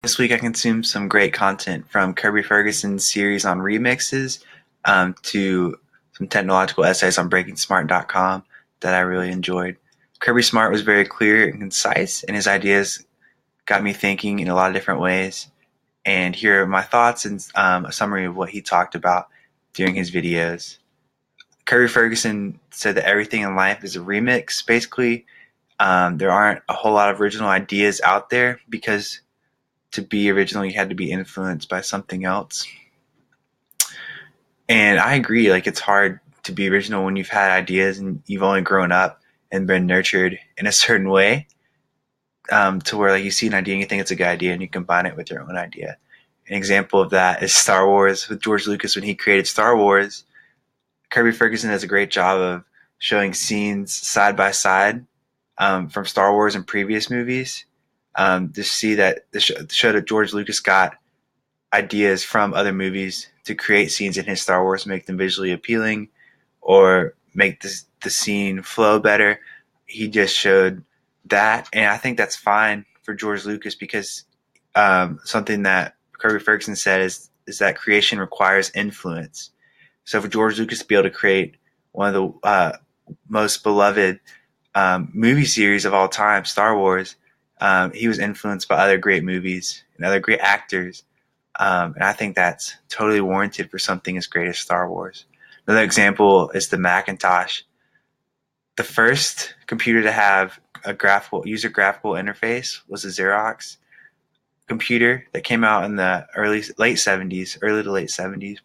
This week I consumed some great content from Kirby Ferguson's series on remixes to some technological essays on BreakingSmart.com that I really enjoyed. Kirby Smart was very clear and concise, and his ideas got me thinking in a lot of different ways. And here are my thoughts and a summary of what he talked about during his videos. Kirby Ferguson said that everything in life is a remix. Basically, there aren't a whole lot of original ideas out there because to be original, you had to be influenced by something else. And I agree, like it's hard to be original when you've had ideas and you've only grown up and been nurtured in a certain way, to where like you see an idea and you think it's a good idea and you combine it with your own idea. An example of that is Star Wars with George Lucas. When he created Star Wars, Kirby Ferguson does a great job of showing scenes side by side from Star Wars and previous movies, to see that the show that George Lucas got ideas from other movies to create scenes in his Star Wars, make them visually appealing or make the scene flow better. He just showed that, and I think that's fine for George Lucas because something that Kirby Ferguson said is that creation requires influence. So for George Lucas to be able to create one of the most beloved movie series of all time, Star Wars, he was influenced by other great movies and other great actors. And I think that's totally warranted for something as great as Star Wars. Another example is the Macintosh. The first computer to have a user graphical interface was a Xerox computer that came out in the early to late 70s.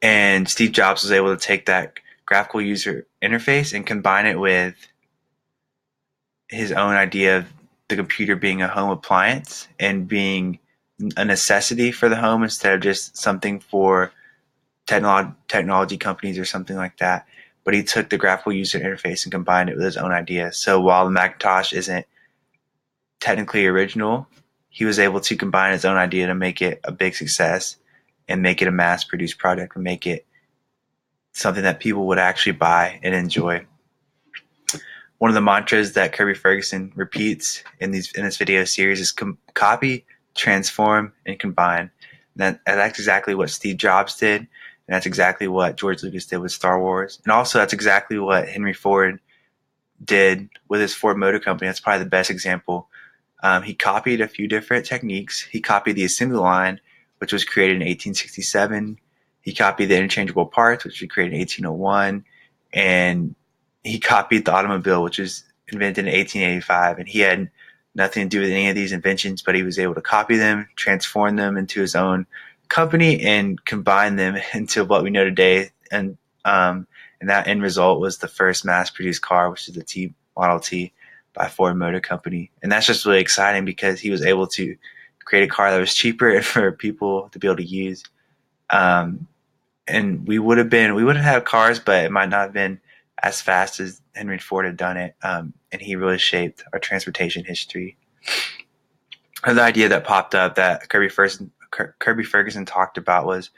And Steve Jobs was able to take that graphical user interface and combine it with his own idea of the computer being a home appliance and being a necessity for the home instead of just something for technology companies or something like that. But he took the graphical user interface and combined it with his own idea. So while the Macintosh isn't technically original, he was able to combine his own idea to make it a big success and make it a mass-produced product and make it something that people would actually buy and enjoy. One of the mantras that Kirby Ferguson repeats in this video series is copy, transform, and combine. And that's exactly what Steve Jobs did, and that's exactly what George Lucas did with Star Wars. And also that's exactly what Henry Ford did with his Ford Motor Company. That's probably the best example. He copied a few different techniques. He copied the assembly line, which was created in 1867. He copied the interchangeable parts, which was created in 1801. And he copied the automobile, which was invented in 1885. And he had nothing to do with any of these inventions, but he was able to copy them, transform them into his own company, and combine them into what we know today. And that end result was the first mass-produced car, which is the Model T by Ford Motor Company. And that's just really exciting because he was able to create a car that was cheaper for people to be able to use. And we would have had cars, but it might not have been as fast as Henry Ford had done it. And he really shaped our transportation history. Another idea that popped up that Kirby Ferguson talked about was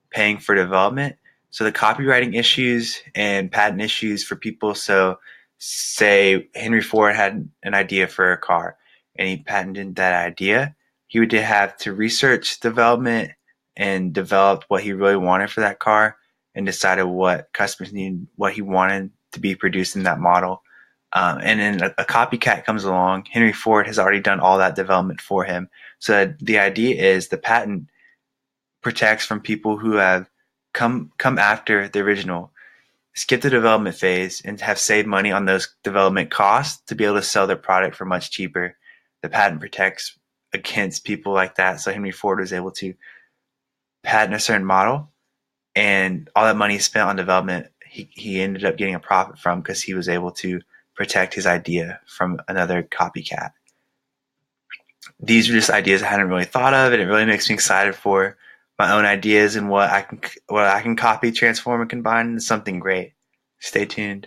paying for development. So the copywriting issues and patent issues for people. So say Henry Ford had an idea for a car and he patented that idea. He would have to research development and develop what he really wanted for that car and decided what customers needed, what he wanted to be produced in that model. And then a copycat comes along. Henry Ford has already done all that development for him. So the idea is the patent protects from people who have come after the original, skip the development phase, and have saved money on those development costs to be able to sell their product for much cheaper. The patent protects against people like that. So Henry Ford was able to patent a certain model, and all that money spent on development, he ended up getting a profit from because he was able to protect his idea from another copycat. These are just ideas I hadn't really thought of, and it really makes me excited for my own ideas and what I can copy, transform, and combine into something great. Stay tuned.